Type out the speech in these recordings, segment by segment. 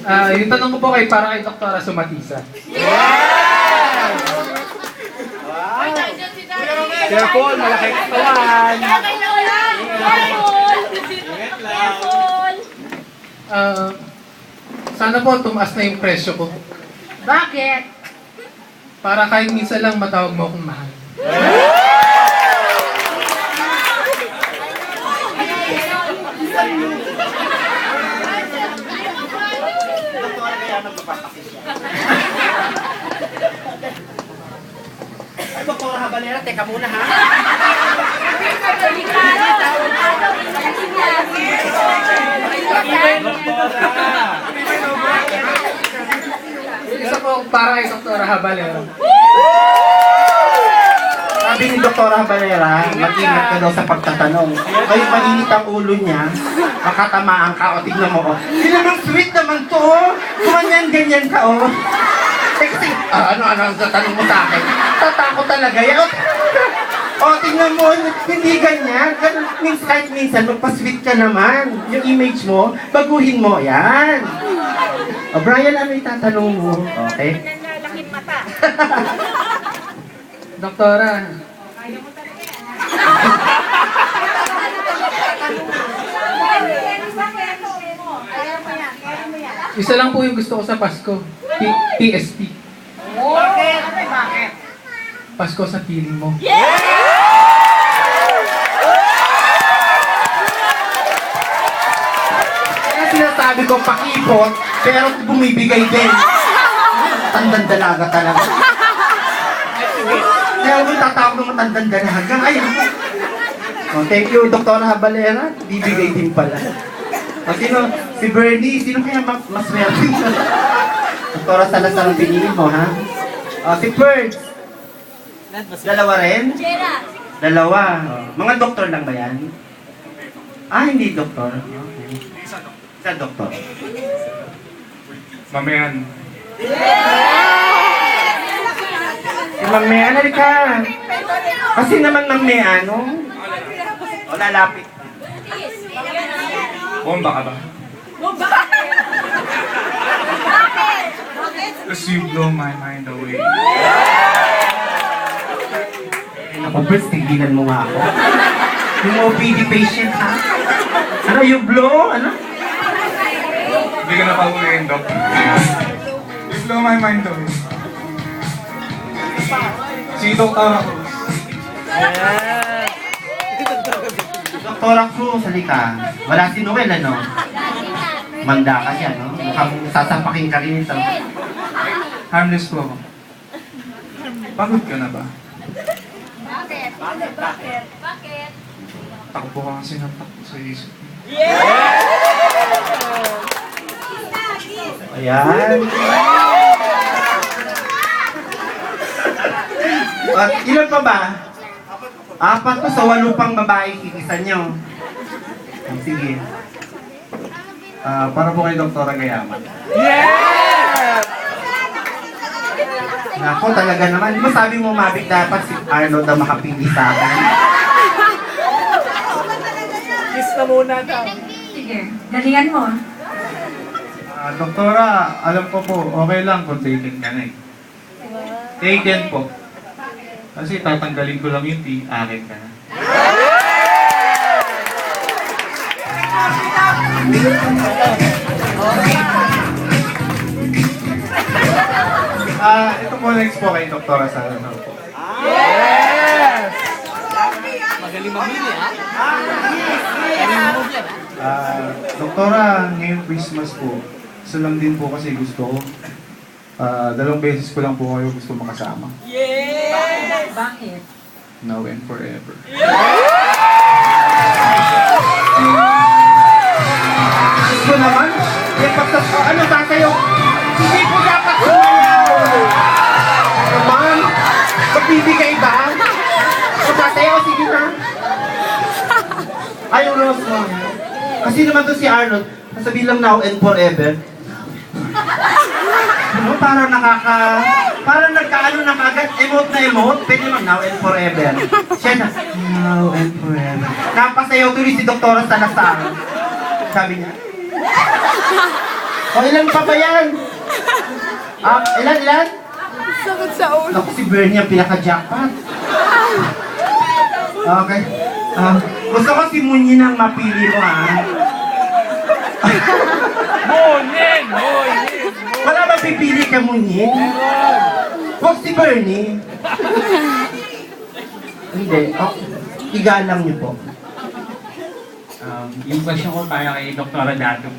Yung tanong ko po kay para kay Doktora Sumatisa. Careful, malaki katawan. Sana po tumaas na yung presyo ko. Bakit? Para kahit minsan lang matawag mo akong mahal. Ay, Doktora Habanera, teka muna ha. Yung isa po para kay Doktora Habalero. Sabi ni Dr. Habanera, mag-ingat ka daw sa pagtatanong. Ay, mainit ang ulo niya, makatamaan ka, o tignan mo, o. Sinamang sweet naman to, oh. Ganyan ka, oh. Eh, kasi, ano ang tatanong mo sa akin? Tatakot talaga yan. O, tignan mo, hindi ganyan. Kahit minsan, magpa-sweet ka naman. Yung image mo, baguhin mo, yan. O, Brian, ano itatanong mo? Okay? Nanlalakit mata. Doktora, isa lang po yung gusto ko sa Pasko. PSP. Bakit? Bakit? Pasko sa piling mo. Kaya sinasabi ko, pakipot, pero bumibigay din. Matandang dalaga talaga. Kaya ako tatawag ng matandang dalaga. Ayun. Oh, thank you, Dr. Habalera. Bibigay din pala. O, sino? Si Bernie. Sino kaya mas swerte? Dr. Salazar ang pinili mo, ha? O, si Ferds. Dalawa rin? Dalawa. Mga doktor lang ba yan? Ah, hindi doktor. Okay. Isa doktor. Mamayan. Si Ma'am Mean, halika. Kasi naman Ma'am Mean, ano? O, lalapit. Bomba ka ba? Because you blow my mind away. Ako, Birds, tigilan mo nga ako. Yung OPD patient, ha? Ano, you blow? Ano? Hindi ka na pauwiin, Dok. You blow my mind away. Si Doktora Cruz. Doktora Cruz, halika. Wala si Noel, ano? Manda ka siya, no? Mukhang sasapakin ka rin ito. Harmless po ako. Pagod ka na ba? Bakit? Takbo ka kasi ng takbo sa isip. Ayan. At ilan pa ba? 4 to sa 8 pang babae kikisan nyo. Sige. Para po kay Doktora Gayaman. Nako, talaga naman. Di ba sabi mo, Mavic, dapat si Arnold na makapili sa akin? Kiss ka muna daw. Sige, galingan mo. Doktora, alam ko po, okay lang kung taken ka na eh. Taken po. Kasi tatanggalin ko lang yung T, akin ka na. Ito po next po kay Doktora Salazar po. Yes! Magaling mamili, ha? Doktora, ngayong Christmas po, isa lang din po kasi gusto ko. 2 beses ko lang po kayo gusto makasama. Yes! Bakit? Now and forever. Gusto naman? Yung ano tayo? Hindi ko dapat sumayaw! Naman? Magbibigay ba? Kung tayo, sige na. Ayaw Rose mo. Kasi naman to si Arnold, sasabihin lang now and forever. Ano, parang parang nagkaano na kagad, emote na emote, pwede naman now and forever. Siya na, now and forever. Napasayaw tuloy si Doktora Salazar. Sabi niya, O, ilan pa ba yan? Ilan? Sakit sa ulo. Naku, si Bernie ang pinaka-jackpot. Okay. Gusto ko si Munyin ang mapili mo, ha? Munin! Wala ba pipili ka, Munyin? Huwag si Bernie. Hindi. Oh, igalang niyo po. Yung question ko para kay Dr. Dato.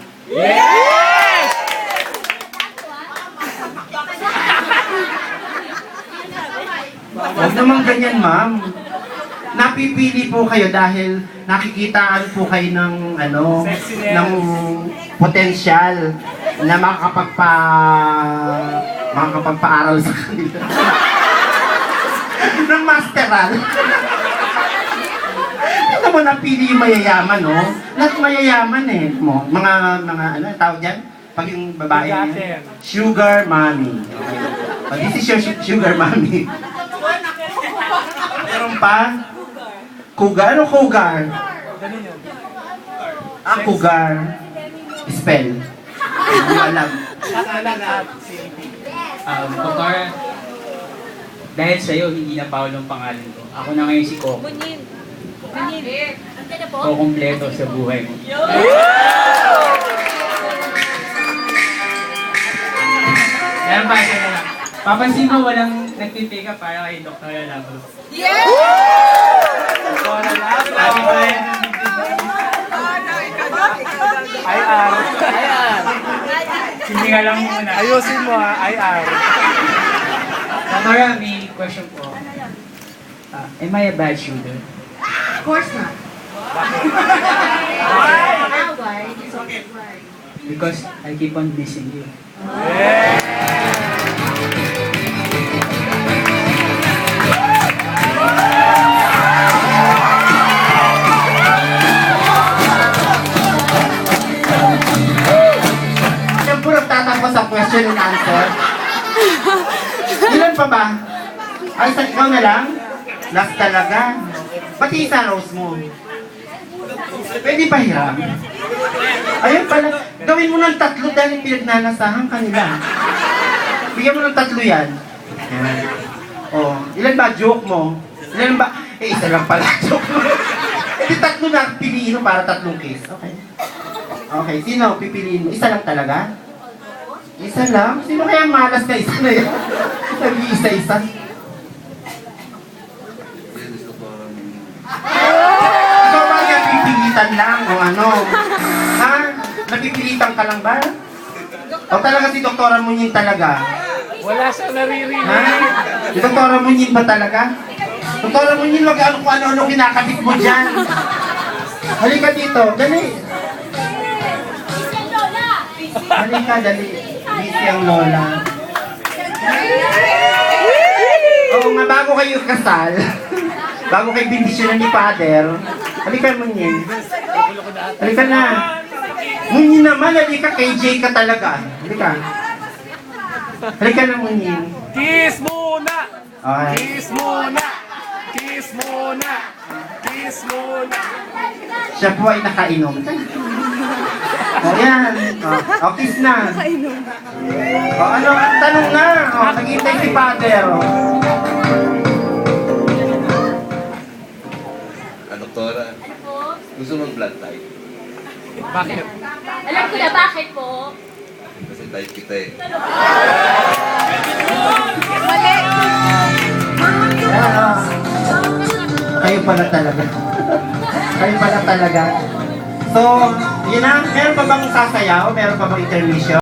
Huwag naman ganyan, ma'am. Napipili po kayo dahil nakikitaan po kayo ng Sexiness. ng potensyal na makakapagpaaral sa kanila. ng masteral. Hindi mo napili yung mayayaman, no? Lahat mayayaman eh. Mga tawag dyan? Pag yung babae niya, Bigatin. sugar mommy. Okay. Oh, this is your sugar mommy. Meron pa? Cougar? Ano cougar? Cougar. Spell. Hindi ko alam. Dr. Dahil sa'yo, hindi na Paolo ang pangalan ko. Ako na ngayon si Coco. Munin. Munin. Andiyan na po? Kukumpleto sa buhay mo. Meron pa isa na lang. Papansin mo walang nagpipick up para kay Dr. Alabo. Happy birthday. IR. Hindi nga lang muna. Ayusin mo ha, IR. Dr. may question po. Am I a bad shooter? Of course not. Why? Because I keep on missing you. Siyempre, nagtatapos sa question and answer. Ilan pa ba? Ay, sa ikaw na lang? Last talaga. Pati isa rose mo. Pwede pa hiram. Ayun pala, gawin mo ng 3 dahil pinagnanasahan kanila. Bigyan mo ng 3 yan. Yan. Oh, ilan ba joke mo? Ilan ba? Isa lang pala joke mo. Di 3 na piliin mo para 3 case. Okay. Okay, sino pipiliin mo? Isa lang talaga? Isa lang? Sino kaya malas na isa na yan? Nag-iisa-isa. Ikaw ba yung pipilitan lang o ano? Ha? Napipilitan ka lang ba? O talaga si Doktora Munyin talaga? Wala siya naririnig. Ha? Si Doktora Munyin ba talaga? Doktora Munyin, wag ano kung ano-ano kinakabit mo dyan. Halika dito, dali. Halika, dali. Busy ang lola. Oo nga, bago kayo kasal, bago kayo bindisyonan ni Father, halika Munyin. Halika na. Munyin naman, halika, KJ ka talaga. Halika. Halika na Munyin. Kiss muna! Okay. Kiss muna! Kiss muna! Kiss muna! Siya po ay nakainom. O yan. O, kiss na. O ano, tanong na. O, naghintay si Father. O. Doktora, gusto mong blood type? Bakit? Alam ko na bakit po. Kasi type kita eh. Yan, o. Kayo pala talaga. Kayo pala talaga. So, yun na. Meron pa bang sasayaw? Meron pa bang intermission?